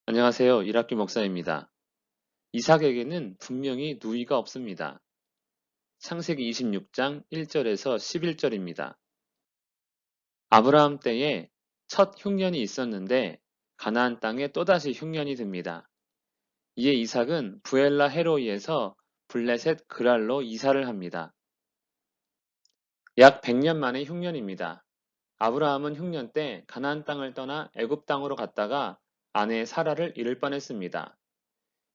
안녕하세요. 이학규 목사입니다. 이삭에게는 분명히 누이가 없습니다. 창세기 26장 1절에서 11절입니다. 아브라함 때에 첫 흉년이 있었는데 가나안 땅에 또다시 흉년이 듭니다. 이에 이삭은 부엘라 헤로이에서 블레셋 그랄로 이사를 합니다. 약 100년 만의 흉년입니다. 아브라함은 흉년 때 가나안 땅을 떠나 애굽 땅으로 갔다가 아내 사라를 잃을 뻔했습니다.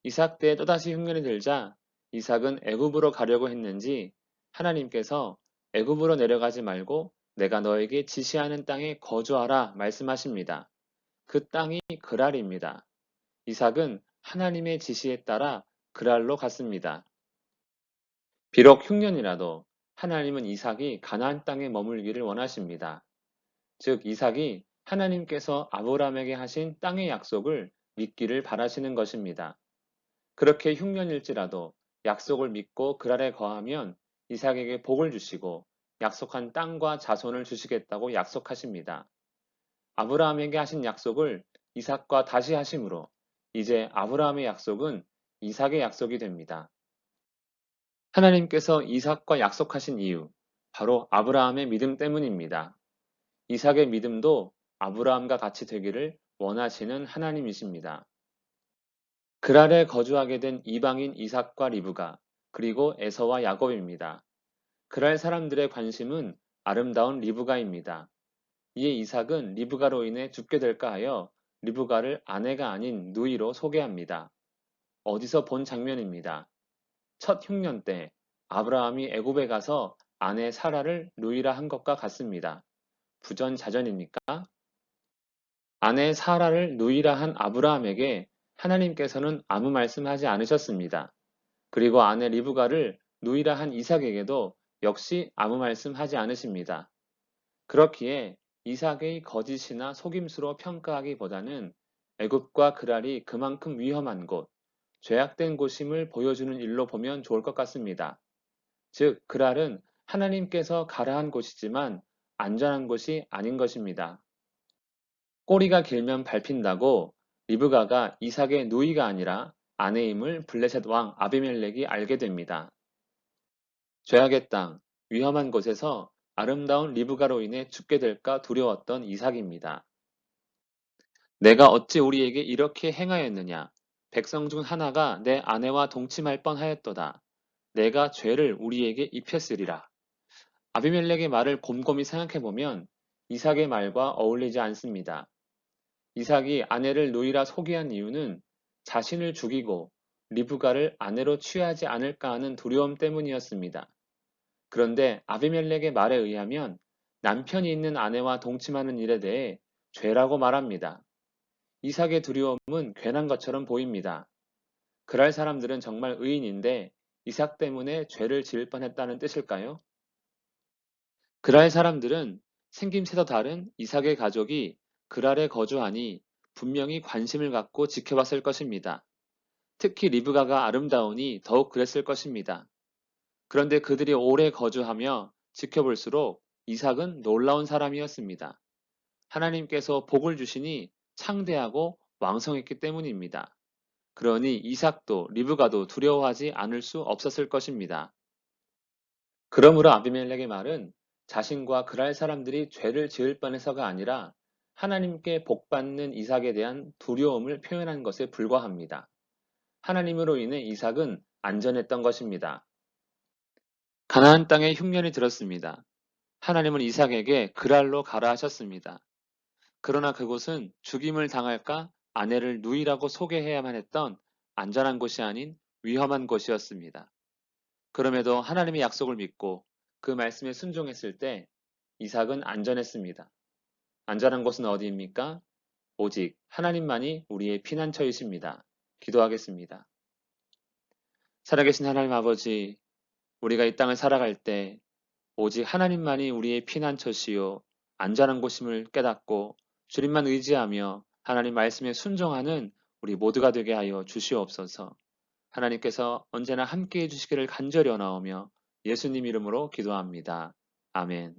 이삭 때에 또다시 흉년이 들자 이삭은 애굽으로 가려고 했는지 하나님께서 애굽으로 내려가지 말고 내가 너에게 지시하는 땅에 거주하라 말씀하십니다. 그 땅이 그랄입니다. 이삭은 하나님의 지시에 따라 그랄로 갔습니다. 비록 흉년이라도 하나님은 이삭이 가나안 땅에 머물기를 원하십니다. 즉 이삭이 하나님께서 아브라함에게 하신 땅의 약속을 믿기를 바라시는 것입니다. 그렇게 흉년일지라도 약속을 믿고 그랄에 거하면 이삭에게 복을 주시고 약속한 땅과 자손을 주시겠다고 약속하십니다. 아브라함에게 하신 약속을 이삭과 다시 하심으로 이제 아브라함의 약속은 이삭의 약속이 됩니다. 하나님께서 이삭과 약속하신 이유, 바로 아브라함의 믿음 때문입니다. 이삭의 믿음도 아브라함과 같이 되기를 원하시는 하나님이십니다. 그랄에 거주하게 된 이방인 이삭과 리브가 그리고 에서와 야곱입니다. 그랄 사람들의 관심은 아름다운 리브가입니다. 이에 이삭은 리브가로 인해 죽게 될까 하여 리브가를 아내가 아닌 누이로 소개합니다. 어디서 본 장면입니다. 첫 흉년 때 아브라함이 애굽에 가서 아내 사라를 누이라 한 것과 같습니다. 부전자전입니까? 아내 사라를 누이라 한 아브라함에게 하나님께서는 아무 말씀하지 않으셨습니다. 그리고 아내 리브가를 누이라 한 이삭에게도 역시 아무 말씀하지 않으십니다. 그렇기에 이삭의 거짓이나 속임수로 평가하기보다는 애굽과 그랄이 그만큼 위험한 곳, 죄악된 곳임을 보여주는 일로 보면 좋을 것 같습니다. 즉, 그랄은 하나님께서 가라 한 곳이지만 안전한 곳이 아닌 것입니다. 꼬리가 길면 밟힌다고 리브가가 이삭의 누이가 아니라 아내임을 블레셋 왕 아비멜렉이 알게 됩니다. 죄악의 땅, 위험한 곳에서 아름다운 리브가로 인해 죽게 될까 두려웠던 이삭입니다. 내가 어찌 우리에게 이렇게 행하였느냐? 백성 중 하나가 내 아내와 동침할 뻔하였도다. 내가 죄를 우리에게 입혔으리라. 아비멜렉의 말을 곰곰이 생각해보면 이삭의 말과 어울리지 않습니다. 이삭이 아내를 누이라 소개한 이유는 자신을 죽이고 리브가를 아내로 취하지 않을까 하는 두려움 때문이었습니다. 그런데 아비멜렉의 말에 의하면 남편이 있는 아내와 동침하는 일에 대해 죄라고 말합니다. 이삭의 두려움은 괜한 것처럼 보입니다. 그랄 사람들은 정말 의인인데 이삭 때문에 죄를 지을 뻔했다는 뜻일까요? 그랄 사람들은 생김새도 다른 이삭의 가족이 그랄에 거주하니 분명히 관심을 갖고 지켜봤을 것입니다. 특히 리브가가 아름다우니 더욱 그랬을 것입니다. 그런데 그들이 오래 거주하며 지켜볼수록 이삭은 놀라운 사람이었습니다. 하나님께서 복을 주시니 창대하고 왕성했기 때문입니다. 그러니 이삭도 리브가도 두려워하지 않을 수 없었을 것입니다. 그러므로 아비멜렉의 말은 자신과 그랄 사람들이 죄를 지을 뻔해서가 아니라 하나님께 복받는 이삭에 대한 두려움을 표현한 것에 불과합니다. 하나님으로 인해 이삭은 안전했던 것입니다. 가나안 땅에 흉년이 들었습니다. 하나님은 이삭에게 그랄로 가라 하셨습니다. 그러나 그곳은 죽임을 당할까 아내를 누이라고 소개해야만 했던 안전한 곳이 아닌 위험한 곳이었습니다. 그럼에도 하나님의 약속을 믿고 그 말씀에 순종했을 때 이삭은 안전했습니다. 안전한 곳은 어디입니까? 오직 하나님만이 우리의 피난처이십니다. 기도하겠습니다. 살아계신 하나님 아버지, 우리가 이 땅을 살아갈 때 오직 하나님만이 우리의 피난처시요 안전한 곳임을 깨닫고 주님만 의지하며 하나님 말씀에 순종하는 우리 모두가 되게 하여 주시옵소서. 하나님께서 언제나 함께해 주시기를 간절히 원하오며 예수님 이름으로 기도합니다. 아멘.